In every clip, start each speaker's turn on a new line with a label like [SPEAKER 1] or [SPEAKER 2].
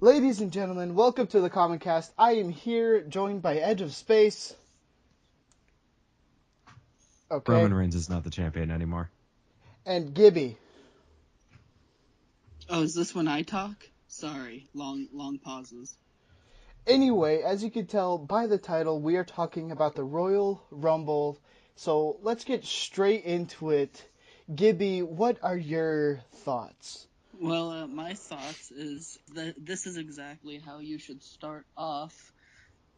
[SPEAKER 1] Ladies and gentlemen, welcome to the Common Cast. I am here, joined by Edge of Space. Okay.
[SPEAKER 2] Roman Reigns is not the champion anymore.
[SPEAKER 1] And Gibby.
[SPEAKER 3] Oh, is this when I talk? Sorry, long pauses.
[SPEAKER 1] Anyway, as you can tell by the title, we are talking about the Royal Rumble. So let's get straight into it. Gibby, what are your thoughts?
[SPEAKER 3] Well, my thoughts is that this is exactly how you should start off.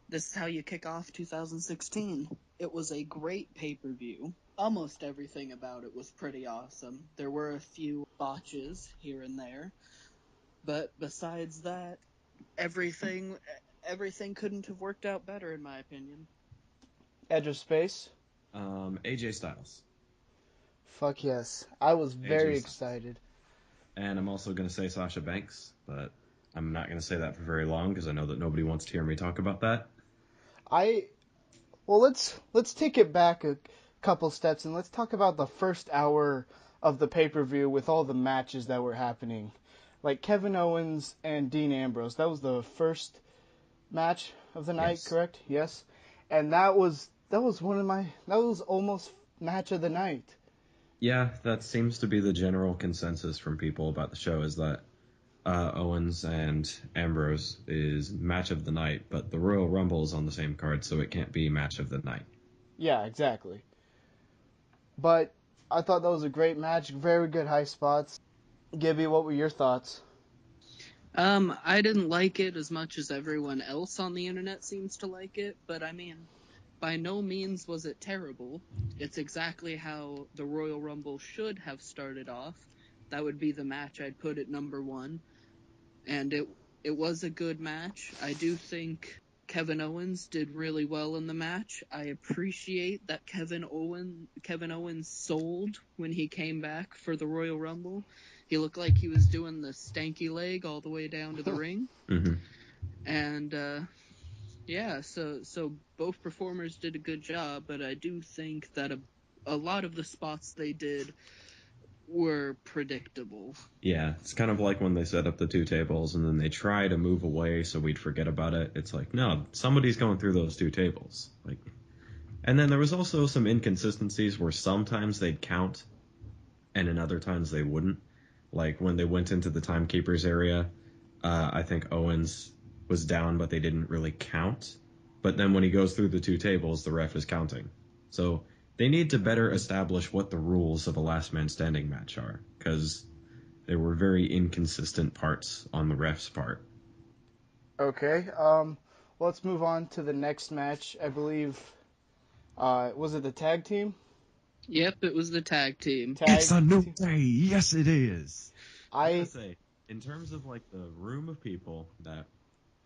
[SPEAKER 3] This is how you kick off 2016. It was a great pay-per-view. Almost everything about it was pretty awesome. There were a few botches here and there, but besides that, everything couldn't have worked out better in my opinion.
[SPEAKER 1] Edge of Space?
[SPEAKER 2] AJ Styles.
[SPEAKER 1] Fuck yes. I was very
[SPEAKER 2] AJ
[SPEAKER 1] excited.
[SPEAKER 2] And I'm also going to say Sasha Banks, but I'm not going to say that for very long because I know that nobody wants to hear me talk about that.
[SPEAKER 1] Well, let's take it back a couple steps and let's talk about the first hour of the pay-per-view with all the matches that were happening. Like Kevin Owens and Dean Ambrose. That was the first match of the night,
[SPEAKER 2] Yes.
[SPEAKER 1] correct? Yes. And that was almost match of the night.
[SPEAKER 2] Yeah, that seems to be the general consensus from people about the show is that Owens and Ambrose is match of the night, but the Royal Rumble is on the same card, so it can't be match of the night.
[SPEAKER 1] Yeah, exactly. But I thought that was a great match. Very good high spots. Gibby, what were your thoughts?
[SPEAKER 3] I didn't like it as much as everyone else on the internet seems to like it, but I mean, by no means was it terrible. It's exactly how the Royal Rumble should have started off. That would be the match I'd put at number 1. And it was a good match. I do think Kevin Owens did really well in the match. I appreciate that Kevin Owens sold when he came back for the Royal Rumble. He looked like he was doing the stanky leg all the way down to the ring.
[SPEAKER 2] Mm-hmm.
[SPEAKER 3] And yeah, so both performers did a good job, but I do think that a lot of the spots they did were predictable.
[SPEAKER 2] Yeah, it's kind of like when they set up the two tables and then they try to move away so we'd forget about it. It's like, no, somebody's going through those two tables. And then there was also some inconsistencies where sometimes they'd count and in other times they wouldn't. Like when they went into the timekeepers area, I think Owens was down, but they didn't really count. But then when he goes through the two tables, the ref is counting. So they need to better establish what the rules of a last man standing match are, because there were very inconsistent parts on the ref's part.
[SPEAKER 1] Okay. Let's move on to the next match. I believe, was it the tag team?
[SPEAKER 3] Yep, it was the tag team.
[SPEAKER 2] It's a new day. Yes, it is. I gotta
[SPEAKER 1] I
[SPEAKER 2] say, in terms of like the room of people that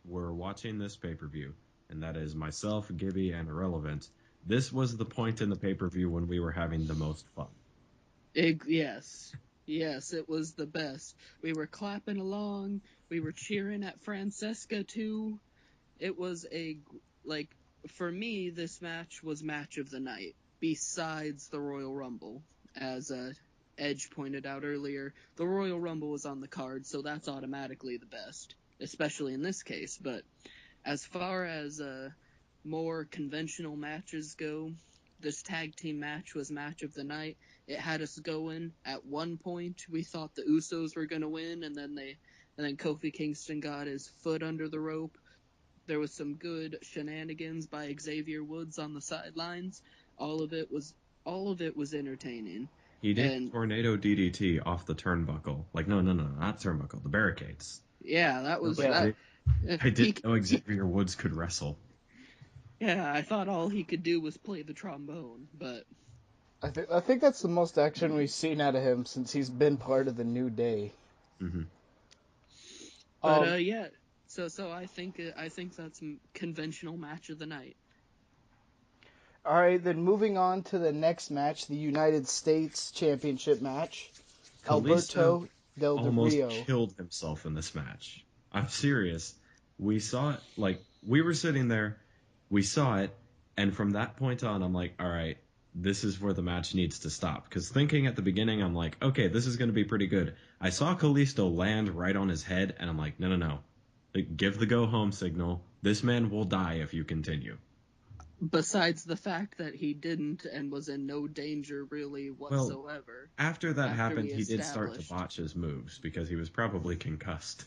[SPEAKER 2] were watching this pay-per-view, and that is myself, Gibby, and Irrelevant, this was the point in the pay-per-view when we were having the most fun.
[SPEAKER 3] Yes, it was the best. We were clapping along. We were cheering at Francesca too. It was for me, this match was match of the night. Besides the Royal Rumble, as Edge pointed out earlier, the Royal Rumble was on the card, so that's automatically the best, especially in this case. But as far as more conventional matches go, this tag team match was match of the night. It had us going. At one point, we thought the Usos were going to win, and then Kofi Kingston got his foot under the rope. There was some good shenanigans by Xavier Woods on the sidelines. All of it was entertaining.
[SPEAKER 2] He did tornado DDT off the turnbuckle. Like, no, not turnbuckle, the barricades.
[SPEAKER 3] Yeah, that was
[SPEAKER 1] Yeah.
[SPEAKER 2] I didn't know Xavier Woods could wrestle.
[SPEAKER 3] Yeah, I thought all he could do was play the trombone, but
[SPEAKER 1] I think that's the most action we've seen out of him since he's been part of the New Day.
[SPEAKER 2] Mm-hmm.
[SPEAKER 3] But yeah. So I think that's conventional match of the night.
[SPEAKER 1] All right, then moving on to the next match, the United States Championship match. Alberto Del
[SPEAKER 2] almost
[SPEAKER 1] Rio.
[SPEAKER 2] killed himself in this match. I'm serious. We saw it, like, we were sitting there, we saw it, and from that point on, I'm like, all right, this is where the match needs to stop. Because thinking at the beginning, I'm like, okay, this is going to be pretty good. I saw Kalisto land right on his head, and I'm like, no. Like, give the go home signal. This man will die if you continue.
[SPEAKER 3] Besides the fact that he didn't and was in no danger really whatsoever.
[SPEAKER 2] After that happened,
[SPEAKER 3] we
[SPEAKER 2] he did start to
[SPEAKER 3] established.
[SPEAKER 2] botch his moves because he was probably concussed.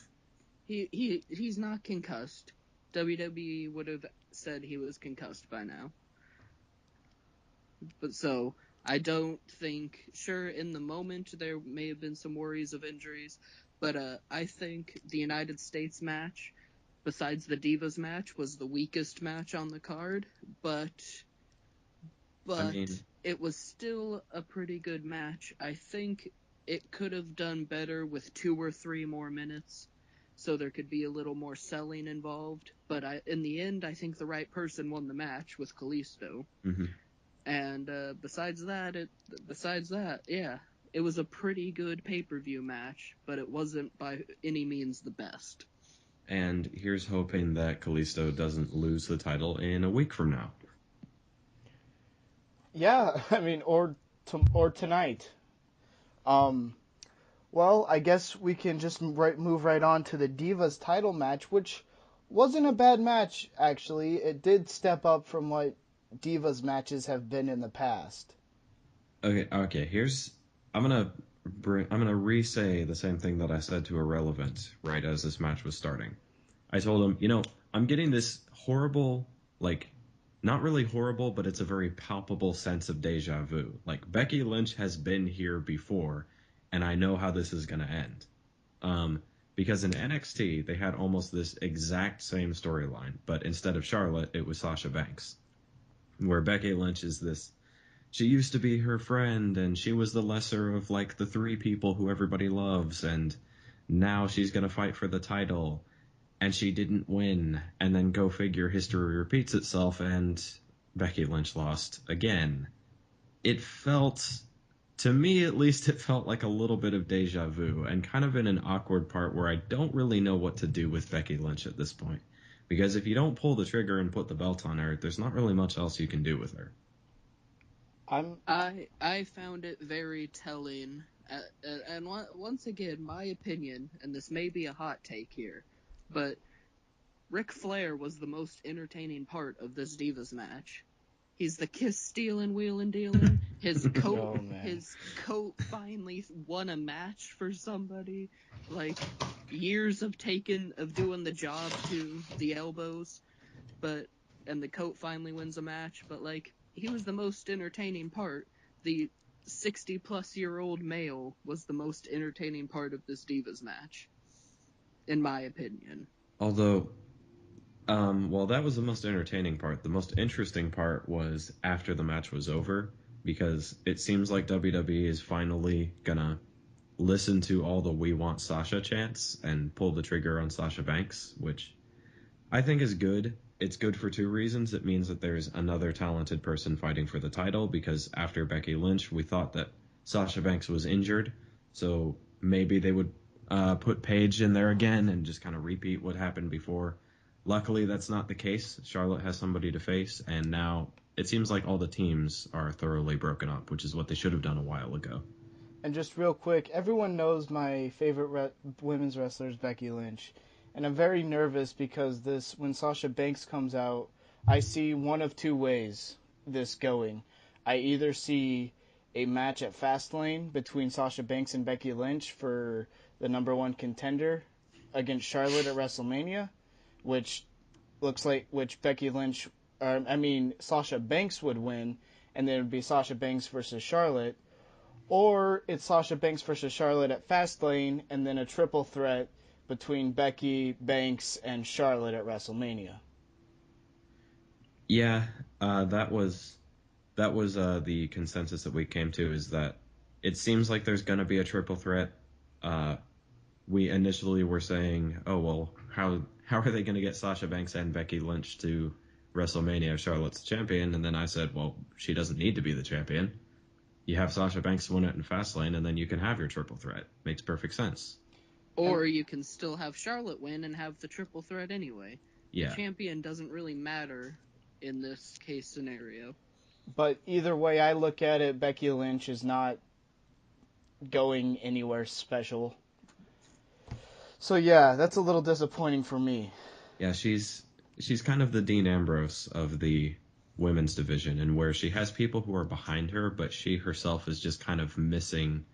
[SPEAKER 3] He's not concussed. WWE would have said he was concussed by now. But so, I don't think, sure, in the moment there may have been some worries of injuries, but I think the United States match, besides the Divas match, was the weakest match on the card, but
[SPEAKER 2] I mean,
[SPEAKER 3] it was still a pretty good match. I think it could have done better with 2 or 3 more minutes, so there could be a little more selling involved. But in the end, I think the right person won the match with Kalisto.
[SPEAKER 2] mm-hmm.
[SPEAKER 3] And besides that, yeah, it was a pretty good pay-per-view match, but it wasn't by any means the best.
[SPEAKER 2] And here's hoping that Kalisto doesn't lose the title in a week from now.
[SPEAKER 1] Yeah, I mean, or tonight. Well, I guess we can just move right on to the Divas title match, which wasn't a bad match, actually. It did step up from what Divas matches have been in the past.
[SPEAKER 2] Okay. I'm gonna re-say the same thing that I said to Irrelevant right as this match was starting. I told him, I'm getting this horrible, like, not really horrible, but it's a very palpable sense of deja vu. Like, Becky Lynch has been here before, and I know how this is gonna end. Because in NXT they had almost this exact same storyline, but instead of Charlotte, it was Sasha Banks, where Becky Lynch is this. She used to be her friend, and she was the lesser of, like, the 3 people who everybody loves, and now she's going to fight for the title, and she didn't win, and then go figure, history repeats itself, and Becky Lynch lost again. It felt, to me at least, it felt like a little bit of deja vu, and kind of in an awkward part where I don't really know what to do with Becky Lynch at this point. Because if you don't pull the trigger and put the belt on her, there's not really much else you can do with her.
[SPEAKER 3] I found it very telling, and once again, my opinion, and this may be a hot take here, but Ric Flair was the most entertaining part of this Divas match. He's the kiss stealing, wheeling, dealing. His coat finally won a match for somebody. Like, years of doing the job to the elbows, and the coat finally wins a match, but like, he was the most entertaining part. The 60-plus-year-old male was the most entertaining part of this Divas match, in my opinion.
[SPEAKER 2] Although, well, that was the most entertaining part. The most interesting part was after the match was over, because it seems like WWE is finally gonna listen to all the "We Want Sasha" chants and pull the trigger on Sasha Banks, which I think is good. It's good for 2 reasons. It means that there's another talented person fighting for the title, because after Becky Lynch, we thought that Sasha Banks was injured, so maybe they would put Paige in there again and just kind of repeat what happened before. Luckily, that's not the case. Charlotte has somebody to face, and now it seems like all the teams are thoroughly broken up, which is what they should have done a while ago.
[SPEAKER 1] And just real quick, everyone knows my favorite women's wrestler is Becky Lynch. And I'm very nervous because when Sasha Banks comes out, I see one of 2 ways this going. I either see a match at Fastlane between Sasha Banks and Becky Lynch for the #1 contender against Charlotte at WrestleMania, which Sasha Banks would win, and then it would be Sasha Banks versus Charlotte. Or it's Sasha Banks versus Charlotte at Fastlane, and then a triple threat between Becky, Banks, and Charlotte at WrestleMania.
[SPEAKER 2] Yeah, that was the consensus that we came to, is that it seems like there's going to be a triple threat. We initially were saying, oh, well, how are they going to get Sasha Banks and Becky Lynch to WrestleMania if Charlotte's the champion? And then I said, well, she doesn't need to be the champion. You have Sasha Banks win it in Fastlane, and then you can have your triple threat. Makes perfect sense.
[SPEAKER 3] Or you can still have Charlotte win and have the triple threat anyway.
[SPEAKER 2] Yeah.
[SPEAKER 3] The champion doesn't really matter in this case scenario.
[SPEAKER 1] But either way I look at it, Becky Lynch is not going anywhere special. So yeah, that's a little disappointing for me.
[SPEAKER 2] Yeah, she's kind of the Dean Ambrose of the women's division, and where she has people who are behind her, but she herself is just kind of missing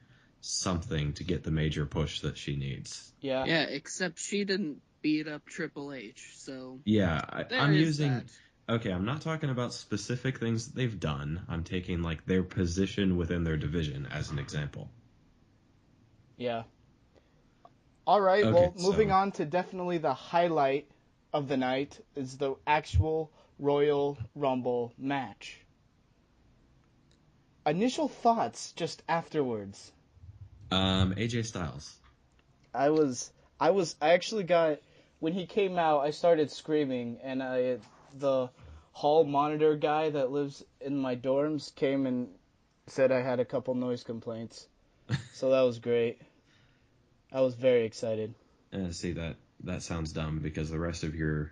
[SPEAKER 2] something to get the major push that she needs.
[SPEAKER 1] Yeah.
[SPEAKER 3] Yeah, except she didn't beat up Triple H, so
[SPEAKER 2] Yeah, I'm
[SPEAKER 3] is
[SPEAKER 2] using.
[SPEAKER 3] that.
[SPEAKER 2] Okay, I'm not talking about specific things that they've done. I'm taking like their position within their division as an example.
[SPEAKER 1] Yeah. All right,
[SPEAKER 2] Okay,
[SPEAKER 1] well, moving
[SPEAKER 2] so
[SPEAKER 1] on to definitely the highlight of the night is the actual Royal Rumble match. Initial thoughts just afterwards.
[SPEAKER 2] AJ Styles.
[SPEAKER 1] I actually got, when he came out, I started screaming, and the hall monitor guy that lives in my dorms came and said I had a couple noise complaints. So that was great. I was very excited.
[SPEAKER 2] See that sounds dumb because the rest of your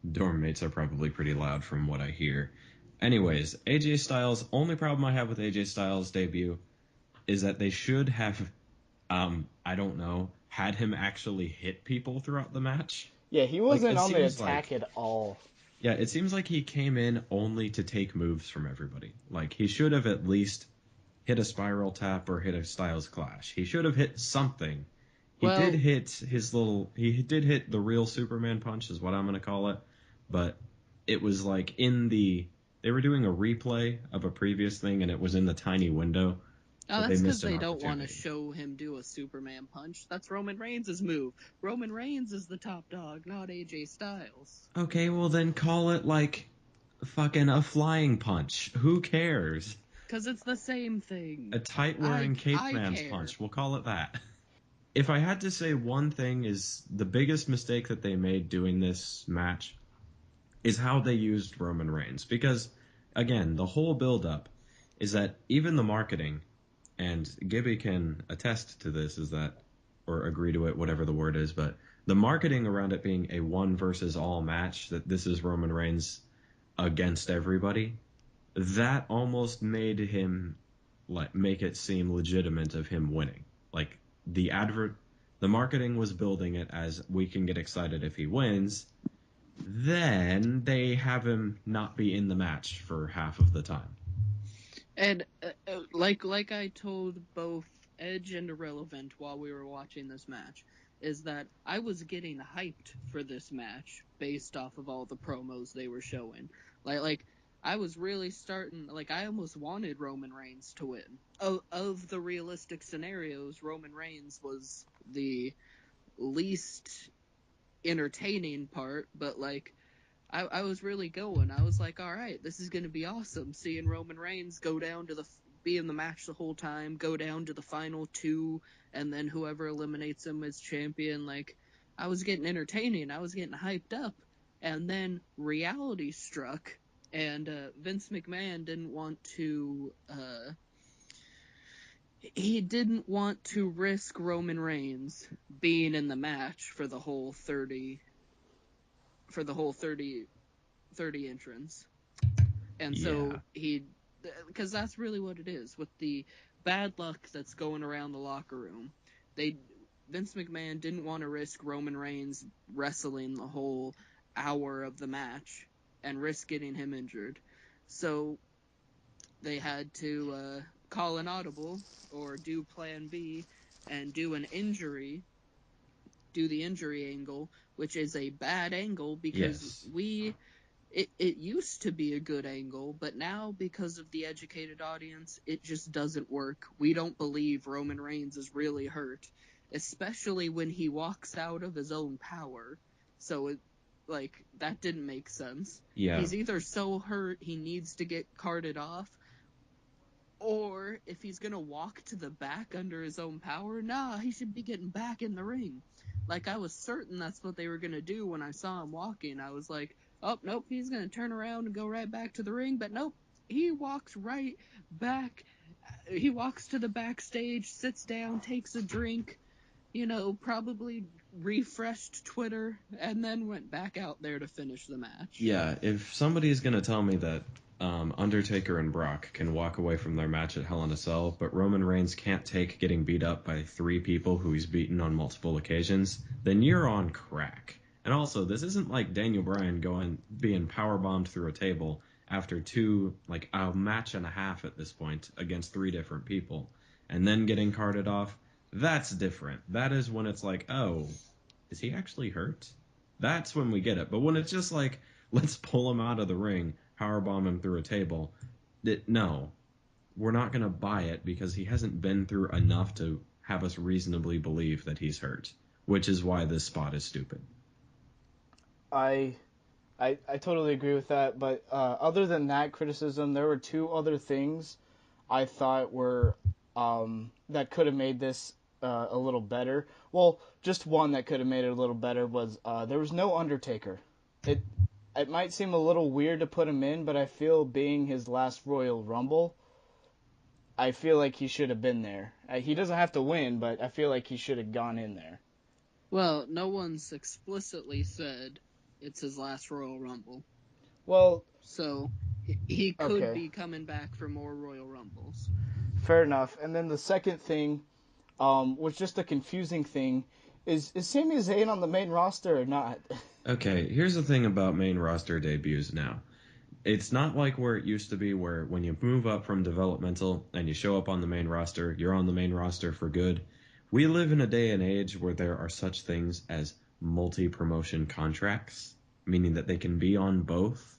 [SPEAKER 2] dorm mates are probably pretty loud from what I hear. Anyways, AJ Styles. Only problem I have with AJ Styles' debut is that they should have, I don't know, had him actually hit people throughout the match.
[SPEAKER 1] Yeah, he
[SPEAKER 2] Like
[SPEAKER 1] wasn't
[SPEAKER 2] it
[SPEAKER 1] on the
[SPEAKER 2] seems
[SPEAKER 1] attack
[SPEAKER 2] like
[SPEAKER 1] at all.
[SPEAKER 2] Yeah, it seems like he came in only to take moves from everybody. Like, he should have at least hit a spiral tap or hit a Styles Clash. He should have hit something. He did
[SPEAKER 3] Well,
[SPEAKER 2] hit he did hit the real Superman punch, is what I'm going to call it. But it was like they were doing a replay of a previous thing, and it was in the tiny window.
[SPEAKER 3] oh,
[SPEAKER 2] So they
[SPEAKER 3] that's because
[SPEAKER 2] missed an
[SPEAKER 3] they don't want to
[SPEAKER 2] opportunity.
[SPEAKER 3] show him do a Superman punch. That's Roman Reigns' move. Roman Reigns is the top dog, not AJ Styles.
[SPEAKER 2] Okay, well then call it like fucking a flying punch. Who cares?
[SPEAKER 3] Because it's the same thing.
[SPEAKER 2] A tight-wearing cape
[SPEAKER 3] I
[SPEAKER 2] man's
[SPEAKER 3] care.
[SPEAKER 2] punch. We'll call it that. If I had to say one thing is the biggest mistake that they made doing this match is how they used Roman Reigns. Because, again, the whole build-up is that even the marketing, and Gibby can attest to this, is that, or agree to it, whatever the word is, but the marketing around it being a one versus all match, that this is Roman Reigns against everybody, that almost made him like make it seem legitimate of him winning. Like the marketing was building it as we can get excited if he wins. Then they have him not be in the match for half of the time.
[SPEAKER 3] And like I told both Edge and Irrelevant while we were watching this match, is that I was getting hyped for this match based off of all the promos they were showing. Like I was really starting, like I almost wanted Roman Reigns to win. Of the realistic scenarios, Roman Reigns was the least entertaining part, but like I was really going. I was like, all right, this is going to be awesome. Seeing Roman Reigns go down to be in the match the whole time, go down to the final two, and then whoever eliminates him as champion. Like, I was getting entertaining. I was getting hyped up. And then reality struck, and Vince McMahon didn't want to. He didn't want to risk Roman Reigns being in the match for the whole 30 entrance. And so because that's really what it is with the bad luck that's going around the locker room. Vince McMahon didn't want to risk Roman Reigns wrestling the whole hour of the match and risk getting him injured. So they had to call an audible or do plan B and do the injury angle, which is a bad angle because it used to be a good angle, but now because of the educated audience, it just doesn't work. We don't believe Roman Reigns is really hurt, especially when he walks out of his own power. So that didn't make sense.
[SPEAKER 2] Yeah.
[SPEAKER 3] He's either so hurt he needs to get carted off, or if he's gonna walk to the back under his own power, he should be getting back in the ring. Like, I was certain that's what they were gonna do when I saw him walking. I was like, oh, nope, he's gonna turn around and go right back to the ring, but nope, he walks right back. He walks to the backstage, sits down, takes a drink, probably refreshed Twitter, and then went back out there to finish the match.
[SPEAKER 2] Yeah, if somebody's going to tell me that Undertaker and Brock can walk away from their match at Hell in a Cell, but Roman Reigns can't take getting beat up by 3 people who he's beaten on multiple occasions, then you're on crack. And also, this isn't like Daniel Bryan being powerbombed through a table after a match and a half at this point against 3 different people, and then getting carted off. That's different. That is when it's like, oh, is he actually hurt? That's when we get it. But when it's just like, let's pull him out of the ring, powerbomb him through a table, no, we're not going to buy it because he hasn't been through enough to have us reasonably believe that he's hurt, which is why this spot is stupid.
[SPEAKER 1] I totally agree with that, but other than that criticism, there were 2 other things I thought were that could have made this a little better. Well, just one that could have made it a little better was there was no Undertaker. It might seem a little weird to put him in, but I feel being his last Royal Rumble, I feel like he should have been there. He doesn't have to win, but I feel like he should have gone in there.
[SPEAKER 3] Well, no one's explicitly said it's his last Royal Rumble.
[SPEAKER 1] Well,
[SPEAKER 3] so he could
[SPEAKER 1] okay.
[SPEAKER 3] be coming back for more Royal Rumbles.
[SPEAKER 1] Fair enough. And then the second thing was just a confusing thing. Is Sami Zayn on the main roster or not?
[SPEAKER 2] Okay, here's the thing about main roster debuts now. It's not like where it used to be where when you move up from developmental and you show up on the main roster, you're on the main roster for good. We live in a day and age where there are such things as multi-promotion contracts, meaning that they can be on both.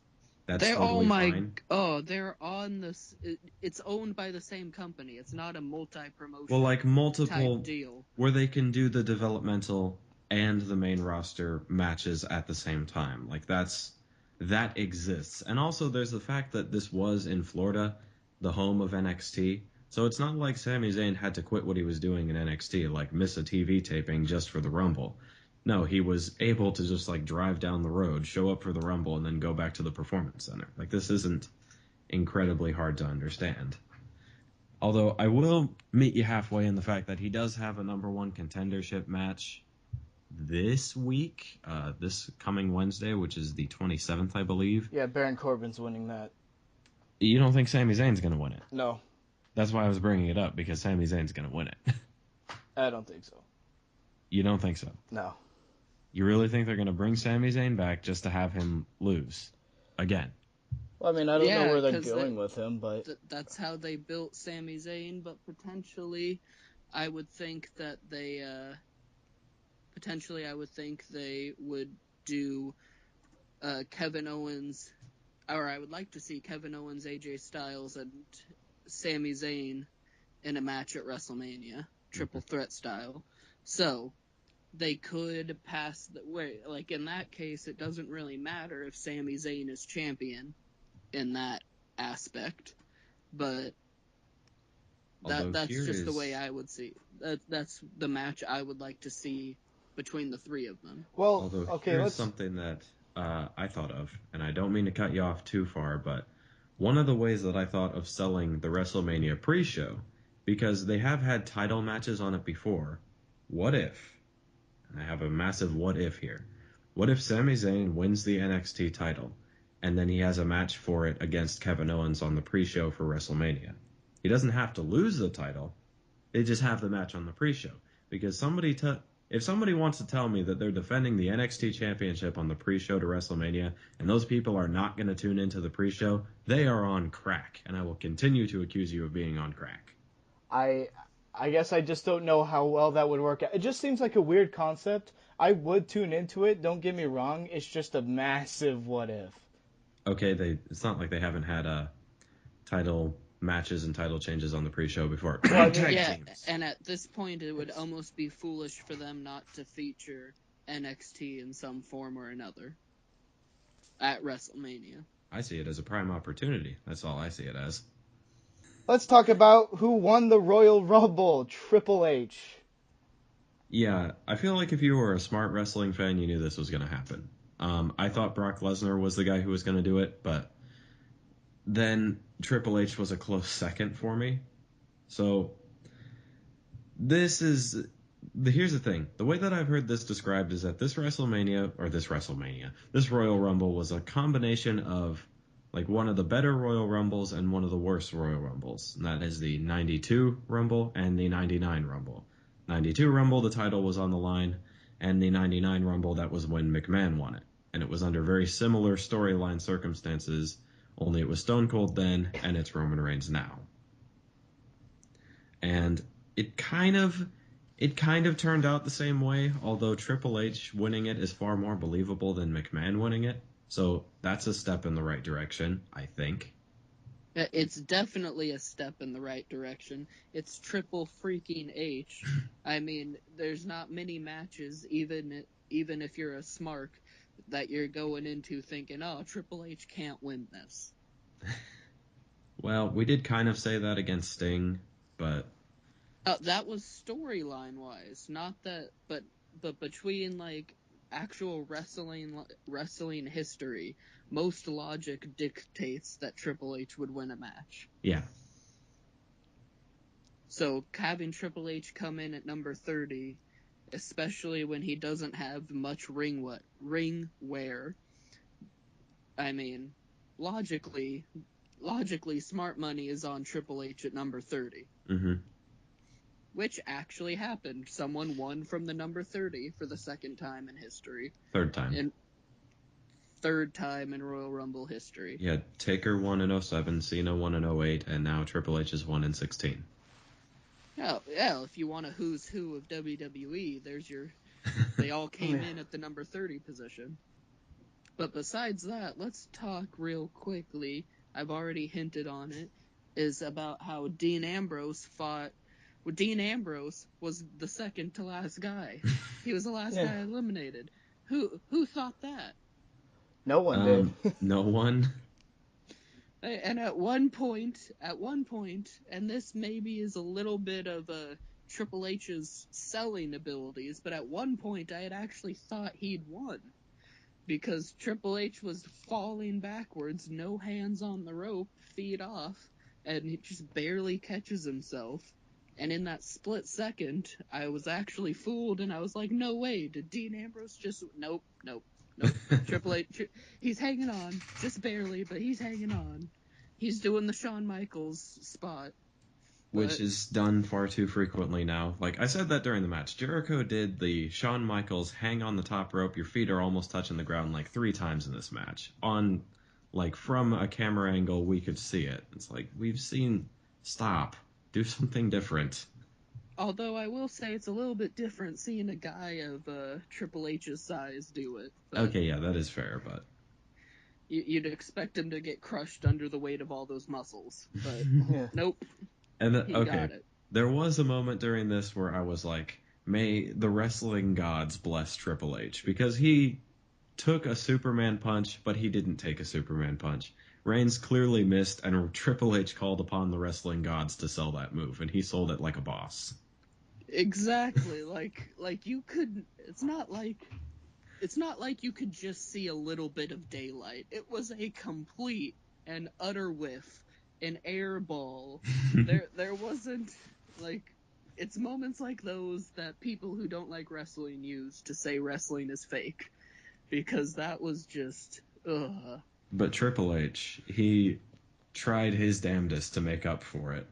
[SPEAKER 2] That's totally fine.
[SPEAKER 3] Oh, they're on this. It's owned by the same company. It's not a multi-promotion.
[SPEAKER 2] Well, like multiple
[SPEAKER 3] type deal
[SPEAKER 2] where they can do the developmental and the main roster matches at the same time. Like that exists. And also there's the fact that this was in Florida, the home of NXT. So it's not like Sami Zayn had to quit what he was doing in NXT, like miss a TV taping just for the Rumble. No, he was able to just like drive down the road, show up for the Rumble, and then go back to the Performance Center. Like this isn't incredibly hard to understand. Although I will meet you halfway in the fact that he does have a number 1 contendership match this week, this coming Wednesday, which is the 27th, I believe.
[SPEAKER 1] Yeah, Baron Corbin's winning that.
[SPEAKER 2] You don't think Sami Zayn's going to win it?
[SPEAKER 1] No.
[SPEAKER 2] That's why I was bringing it up, because Sami Zayn's going to win it.
[SPEAKER 1] I don't think so.
[SPEAKER 2] You don't think so?
[SPEAKER 1] No.
[SPEAKER 2] You really think they're going to bring Sami Zayn back just to have him lose again?
[SPEAKER 1] Well, I mean, I don't know where they're going with him, but
[SPEAKER 3] that's how they built Sami Zayn. But potentially, I would think that they would do Kevin Owens, or I would like to see Kevin Owens, AJ Styles, and Sami Zayn in a match at WrestleMania, triple threat style. So they could pass the way. Like in that case, it doesn't really matter if Sami Zayn is champion in that aspect, but that's just the way I would see. That's the match I would like to see between the 3 of them.
[SPEAKER 1] Well,
[SPEAKER 2] here's something that I thought of, and I don't mean to cut you off too far, but one of the ways that I thought of selling the WrestleMania pre-show, because they have had title matches on it before, what if, and I have a massive what if here, what if Sami Zayn wins the NXT title, and then he has a match for it against Kevin Owens on the pre-show for WrestleMania? He doesn't have to lose the title. They just have the match on the pre-show. Because if somebody wants to tell me that they're defending the NXT Championship on the pre-show to WrestleMania, and those people are not going to tune into the pre-show, they are on crack. And I will continue to accuse you of being on crack.
[SPEAKER 1] I guess I just don't know how well that would work out. It just seems like a weird concept. I would tune into it, don't get me wrong. It's just a massive what if.
[SPEAKER 2] Okay, it's not like they haven't had title matches and title changes on the pre-show before.
[SPEAKER 3] Well, yeah, and at this point, it would almost be foolish for them not to feature NXT in some form or another at WrestleMania.
[SPEAKER 2] I see it as a prime opportunity. That's all I see it as.
[SPEAKER 1] Let's talk about who won the Royal Rumble, Triple H.
[SPEAKER 2] Yeah, I feel like if you were a smart wrestling fan, you knew this was going to happen. I thought Brock Lesnar was the guy who was going to do it, but then Triple H was a close second for me. So here's the thing. The way that I've heard this described is that this Royal Rumble was a combination of like one of the better Royal Rumbles and one of the worst Royal Rumbles. And that is the 92 Rumble and the 99 Rumble. 92 Rumble, the title was on the line, and the 99 Rumble, that was when McMahon won it. And it was under very similar storyline circumstances, only it was Stone Cold then, and it's Roman Reigns now. And it kind of turned out the same way, although Triple H winning it is far more believable than McMahon winning it. So that's a step in the right direction, I think.
[SPEAKER 3] It's definitely a step in the right direction. It's Triple freaking H. I mean, there's not many matches, even if you're a smart, that you're going into thinking, oh, Triple H can't win this.
[SPEAKER 2] Well, we did kind of say that against Sting, but
[SPEAKER 3] that was storyline wise, not that, but between like actual wrestling history, most logic dictates that Triple H would win a match.
[SPEAKER 2] Yeah.
[SPEAKER 3] So having Triple H come in at number 30, especially when he doesn't have much ring wear, I mean, logically, smart money is on Triple H at number 30.
[SPEAKER 2] Mm-hmm.
[SPEAKER 3] Which actually happened. Someone won from the number 30 for the second time in history.
[SPEAKER 2] Third time in
[SPEAKER 3] Royal Rumble history.
[SPEAKER 2] Yeah, Taker won in 07, Cena won in 08, and now Triple H has won in 16.
[SPEAKER 3] Oh, yeah, if you want a who's who of WWE, there's your... They all came in at the number 30 position. But besides that, let's talk real quickly, I've already hinted on it, is about how Dean Ambrose fought... Well, Dean Ambrose was the second to last guy. He was the last guy eliminated. Who thought that?
[SPEAKER 1] No one did.
[SPEAKER 2] No one.
[SPEAKER 3] And at one point, and this maybe is a little bit of Triple H's selling abilities, but at one point I had actually thought he'd won. Because Triple H was falling backwards, no hands on the rope, feet off, and he just barely catches himself. And in that split second, I was actually fooled, and I was like, no way, did Dean Ambrose just... Nope. Triple H, he's hanging on, just barely, but he's hanging on. He's doing the Shawn Michaels spot.
[SPEAKER 2] Which is done far too frequently now. Like, I said that during the match. Jericho did the Shawn Michaels hang on the top rope, your feet are almost touching the ground like 3 times in this match. On, like, from a camera angle, we could see it. It's like, we've seen... Stop. Do something different.
[SPEAKER 3] Although I will say it's a little bit different seeing a guy of Triple H's size do it.
[SPEAKER 2] Okay, yeah, that is fair, but...
[SPEAKER 3] You'd expect him to get crushed under the weight of all those muscles. But nope.
[SPEAKER 2] And
[SPEAKER 3] he got it.
[SPEAKER 2] There was a moment during this where I was like, may the wrestling gods bless Triple H. Because he took a Superman punch, but he didn't take a Superman punch. Reigns clearly missed, and Triple H called upon the wrestling gods to sell that move, and he sold it like a boss.
[SPEAKER 3] Exactly. like you could... It's not like you could just see a little bit of daylight. It was a complete and utter whiff, an air ball. There wasn't, like... It's moments like those that people who don't like wrestling use to say wrestling is fake. Because that was just... ugh.
[SPEAKER 2] But Triple H, he tried his damnedest to make up for it.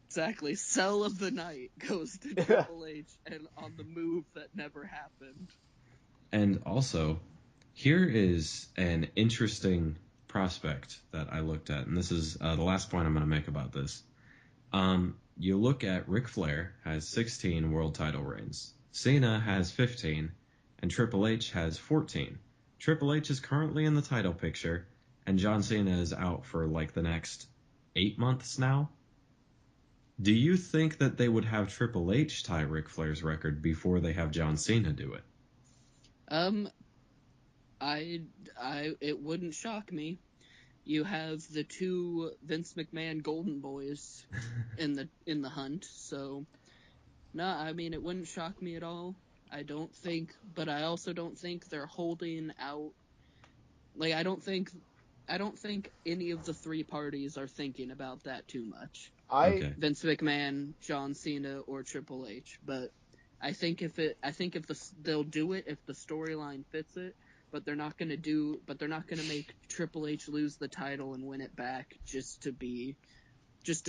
[SPEAKER 3] Exactly. Sell of the night goes to Triple H and on the move that never happened.
[SPEAKER 2] And also, here is an interesting prospect that I looked at, and this is the last point I'm going to make about this. You look at Ric Flair has 16 world title reigns. Cena has 15, and Triple H has 14. Triple H is currently in the title picture, and John Cena is out for like the next 8 months now. Do you think that they would have Triple H tie Ric Flair's record before they have John Cena do it?
[SPEAKER 3] It wouldn't shock me. You have the 2 Vince McMahon Golden Boys in the hunt, so no, I mean, it wouldn't shock me at all. But I also don't think they're holding out. Like, I don't think any of the 3 parties are thinking about that too much. Vince McMahon, John Cena, or Triple H. But I think they'll do it if the storyline fits it. but they're not going to make Triple H lose the title and win it back just to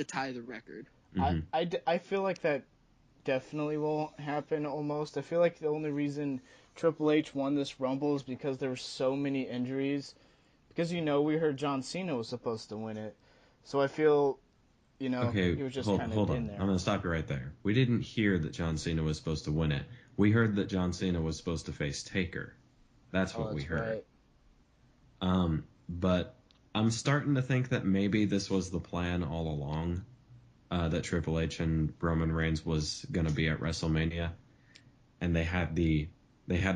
[SPEAKER 3] tie the record.
[SPEAKER 2] Mhm.
[SPEAKER 1] I feel like that definitely will happen almost. I feel like the only reason Triple H won this Rumble is because there were so many injuries. Because, we heard John Cena was supposed to win it. So I feel,
[SPEAKER 2] Okay,
[SPEAKER 1] he was just
[SPEAKER 2] hold,
[SPEAKER 1] kind
[SPEAKER 2] hold
[SPEAKER 1] of
[SPEAKER 2] on.
[SPEAKER 1] in
[SPEAKER 2] I'm
[SPEAKER 1] there.
[SPEAKER 2] going to stop you right there. We didn't hear that John Cena was supposed to win it. We heard that John Cena was supposed to face Taker. That's
[SPEAKER 1] Oh,
[SPEAKER 2] what we
[SPEAKER 1] that's
[SPEAKER 2] heard.
[SPEAKER 1] right.
[SPEAKER 2] But I'm starting to think that maybe this was the plan all along, that Triple H and Roman Reigns was going to be at WrestleMania, and they had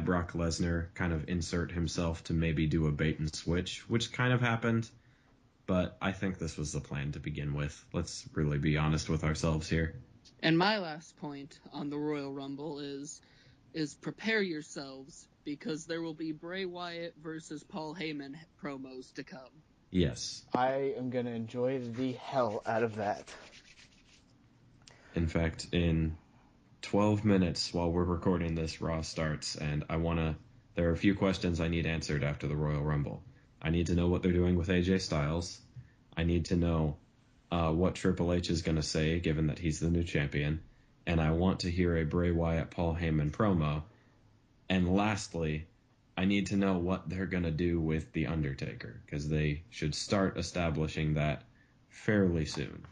[SPEAKER 2] Brock Lesnar kind of insert himself to maybe do a bait and switch, which kind of happened. But I think this was the plan to begin with. Let's really be honest with ourselves here.
[SPEAKER 3] And my last point on the Royal Rumble is prepare yourselves, because there will be Bray Wyatt versus Paul Heyman promos to come.
[SPEAKER 2] Yes.
[SPEAKER 1] I am going to enjoy the hell out of that.
[SPEAKER 2] In fact, in 12 minutes while we're recording this, Raw starts, and there are a few questions I need answered after the Royal Rumble. I need to know what they're doing with AJ Styles. I need to know what Triple H is going to say, given that he's the new champion. And I want to hear a Bray Wyatt Paul Heyman promo. And lastly, I need to know what they're going to do with The Undertaker, because they should start establishing that fairly soon.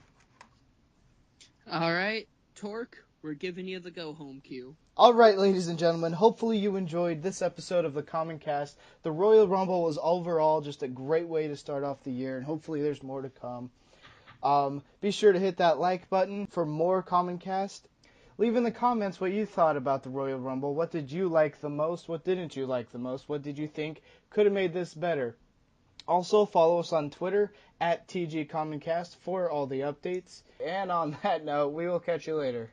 [SPEAKER 3] All right, Torque, we're giving you the go-home cue.
[SPEAKER 1] All right, ladies and gentlemen, hopefully you enjoyed this episode of the Common Cast. The Royal Rumble was overall just a great way to start off the year, and hopefully there's more to come. Be sure to hit that like button for more Common Cast. Leave in the comments what you thought about the Royal Rumble. What did you like the most? What didn't you like the most? What did you think could have made this better? Also, follow us on Twitter at TG Commoncast for all the updates. And on that note, we will catch you later.